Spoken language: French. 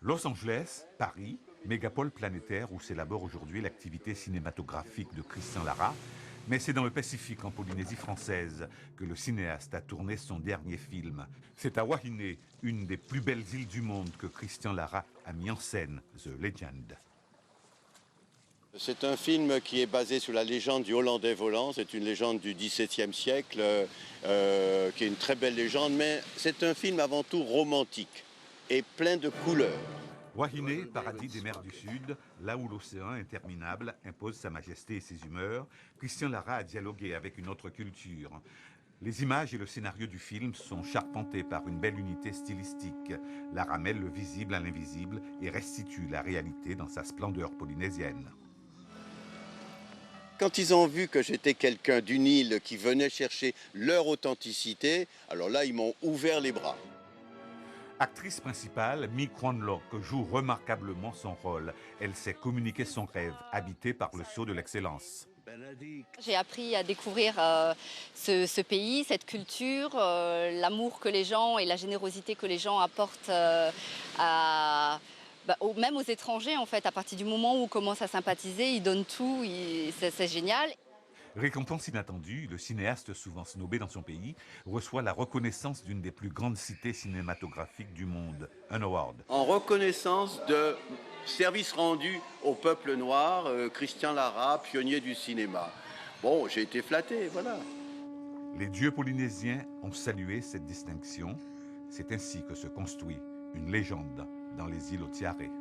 Los Angeles, Paris, mégapole planétaire où s'élabore aujourd'hui l'activité cinématographique de Christian Lara, mais c'est dans le Pacifique, en Polynésie française, que le cinéaste a tourné son dernier film. C'est à Wahine, une des plus belles îles du monde, que Christian Lara a mis en scène The Legend. C'est un film qui est basé sur la légende du Hollandais volant. C'est une légende du XVIIe siècle, qui est une très belle légende, mais c'est un film avant tout romantique et plein de couleurs. Wahine, paradis des mers du Sud, là où l'océan interminable impose sa majesté et ses humeurs, Christian Lara a dialogué avec une autre culture. Les images et le scénario du film sont charpentés par une belle unité stylistique. Lara mêle le visible à l'invisible et restitue la réalité dans sa splendeur polynésienne. Quand ils ont vu que j'étais quelqu'un d'une île qui venait chercher leur authenticité, alors là, ils m'ont ouvert les bras. Actrice principale, Mi Kwan Lo, que joue remarquablement son rôle. Elle sait communiquer son rêve, habité par le sceau de l'excellence. J'ai appris à découvrir ce pays, cette culture, l'amour que les gens et la générosité que les gens apportent même aux étrangers en fait. À partir du moment où on commence à sympathiser, ils donnent tout, c'est génial. Récompense inattendue, le cinéaste souvent snobé dans son pays reçoit la reconnaissance d'une des plus grandes cités cinématographiques du monde, un award. En reconnaissance de service rendu au peuple noir, Christian Lara, pionnier du cinéma. Bon, j'ai été flatté, voilà. Les dieux polynésiens ont salué cette distinction. C'est ainsi que se construit une légende dans les îles Otiaré.